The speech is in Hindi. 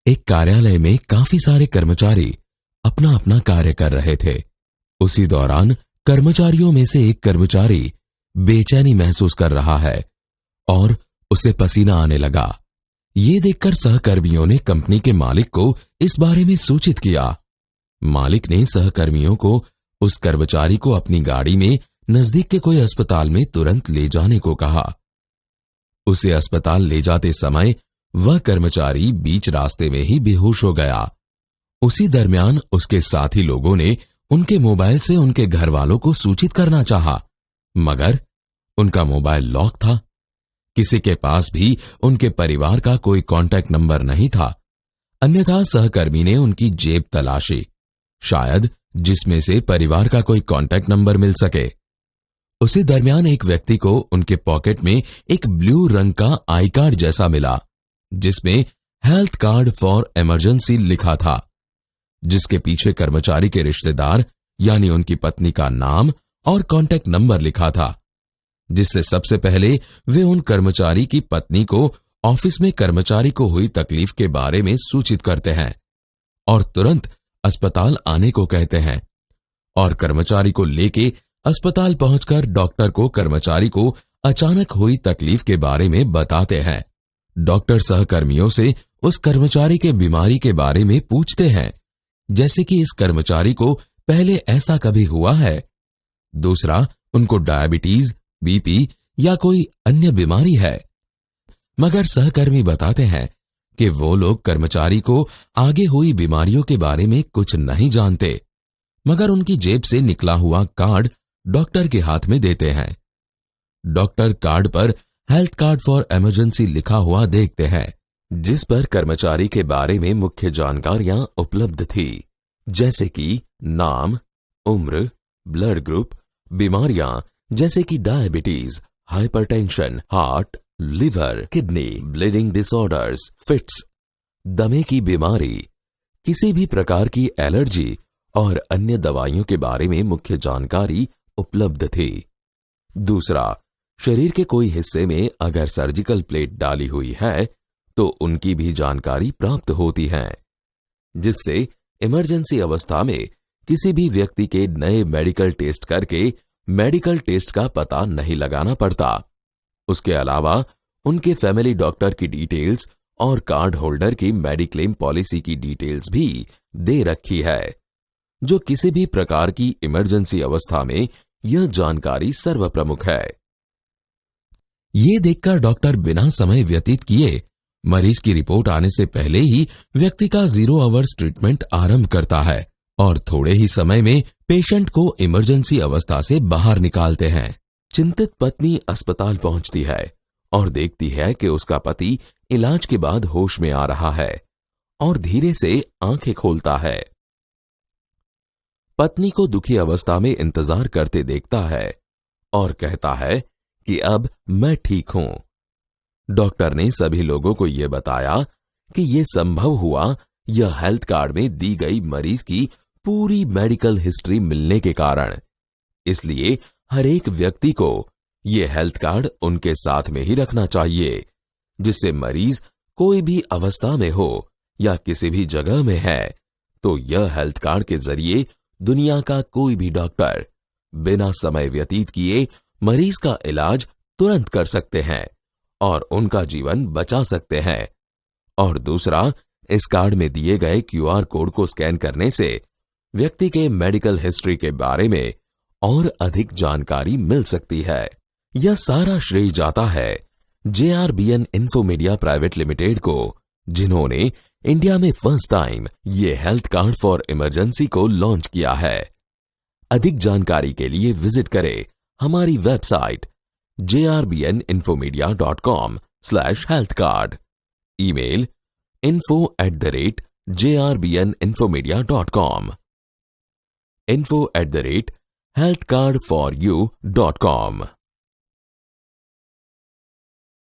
एक कार्यालय में काफी सारे कर्मचारी अपना अपना कार्य कर रहे थे। उसी दौरान कर्मचारियों में से एक कर्मचारी बेचैनी महसूस कर रहा है और उसे पसीना आने लगा। ये देखकर सहकर्मियों ने कंपनी के मालिक को इस बारे में सूचित किया। मालिक ने सहकर्मियों को उस कर्मचारी को अपनी गाड़ी में नजदीक के कोई अस्पताल में तुरंत ले जाने को कहा। उसे अस्पताल ले जाते समय वह कर्मचारी बीच रास्ते में ही बेहोश हो गया। उसी दरमियान उसके साथी लोगों ने उनके मोबाइल से उनके घर वालों को सूचित करना चाहा, मगर उनका मोबाइल लॉक था। किसी के पास भी उनके परिवार का कोई कांटेक्ट नंबर नहीं था। अन्यथा सहकर्मी ने उनकी जेब तलाशी, शायद जिसमें से परिवार का कोई कांटेक्ट नंबर मिल सके। उसी दरमियान एक व्यक्ति को उनके पॉकेट में एक ब्लू रंग का आई कार्ड जैसा मिला, जिसमें हेल्थ कार्ड फॉर इमरजेंसी लिखा था, जिसके पीछे कर्मचारी के रिश्तेदार यानी उनकी पत्नी का नाम और कांटेक्ट नंबर लिखा था, जिससे सबसे पहले वे उन कर्मचारी की पत्नी को ऑफिस में कर्मचारी को हुई तकलीफ के बारे में सूचित करते हैं और तुरंत अस्पताल आने को कहते हैं और कर्मचारी को लेके अस्पताल पहुंचकर डॉक्टर को कर्मचारी को अचानक हुई तकलीफ के बारे में बताते हैं। डॉक्टर सहकर्मियों से उस कर्मचारी के बीमारी के बारे में पूछते हैं, जैसे कि इस कर्मचारी को पहले ऐसा कभी हुआ है। दूसरा, उनको डायबिटीज, बीपी या कोई अन्य बीमारी है। मगर सहकर्मी बताते हैं कि वो लोग कर्मचारी को आगे हुई बीमारियों के बारे में कुछ नहीं जानते, मगर उनकी जेब से निकला हुआ कार्ड डॉक्टर के हाथ में देते हैं। डॉक्टर कार्ड पर हेल्थ कार्ड फॉर इमरजेंसी लिखा हुआ देखते हैं, जिस पर कर्मचारी के बारे में मुख्य जानकारियां उपलब्ध थी, जैसे कि नाम, उम्र, ब्लड ग्रुप, बीमारियां जैसे कि diabetes, hypertension, heart, liver, kidney, bleeding disorders, fits, दमे की बीमारी, किसी भी प्रकार की एलर्जी और अन्य दवाइयों के बारे में मुख्य जानकारी उपलब्ध थी। दूसरा, शरीर के कोई हिस्से में अगर सर्जिकल प्लेट डाली हुई है तो उनकी भी जानकारी प्राप्त होती है, जिससे इमरजेंसी अवस्था में किसी भी व्यक्ति के नए मेडिकल टेस्ट करके मेडिकल टेस्ट का पता नहीं लगाना पड़ता। उसके अलावा उनके फैमिली डॉक्टर की डिटेल्स और कार्ड होल्डर की मेडिक्लेम पॉलिसी की डिटेल्स भी दे रखी है, जो किसी भी प्रकार की इमरजेंसी अवस्था में यह जानकारी सर्वप्रमुख है। ये देखकर डॉक्टर बिना समय व्यतीत किए मरीज की रिपोर्ट आने से पहले ही व्यक्ति का 0 आवर्स ट्रीटमेंट आरंभ करता है और थोड़े ही समय में पेशेंट को इमरजेंसी अवस्था से बाहर निकालते हैं। चिंतित पत्नी अस्पताल पहुंचती है और देखती है कि उसका पति इलाज के बाद होश में आ रहा है और धीरे से आंखें खोलता है। पत्नी को दुखी अवस्था में इंतजार करते देखता है और कहता है कि अब मैं ठीक हूं। डॉक्टर ने सभी लोगों को यह बताया कि यह संभव हुआ यह हेल्थ कार्ड में दी गई मरीज की पूरी मेडिकल हिस्ट्री मिलने के कारण। इसलिए हर एक व्यक्ति को यह हेल्थ कार्ड उनके साथ में ही रखना चाहिए, जिससे मरीज कोई भी अवस्था में हो या किसी भी जगह में है तो यह हेल्थ कार्ड के जरिए दुनिया का कोई भी डॉक्टर बिना समय व्यतीत किए मरीज का इलाज तुरंत कर सकते हैं और उनका जीवन बचा सकते हैं। और दूसरा, इस कार्ड में दिए गए QR कोड को स्कैन करने से व्यक्ति के मेडिकल हिस्ट्री के बारे में और अधिक जानकारी मिल सकती है। यह सारा श्रेय जाता है JRBN इन्फोमीडिया प्राइवेट लिमिटेड को, जिन्होंने इंडिया में फर्स्ट टाइम ये हेल्थ कार्ड फॉर इमरजेंसी को लॉन्च किया है। अधिक जानकारी के लिए विजिट करें हमारी website jrbininfomedia.com/healthcard, email info@jrbininfomedia.com, info@healthcardforyou.com।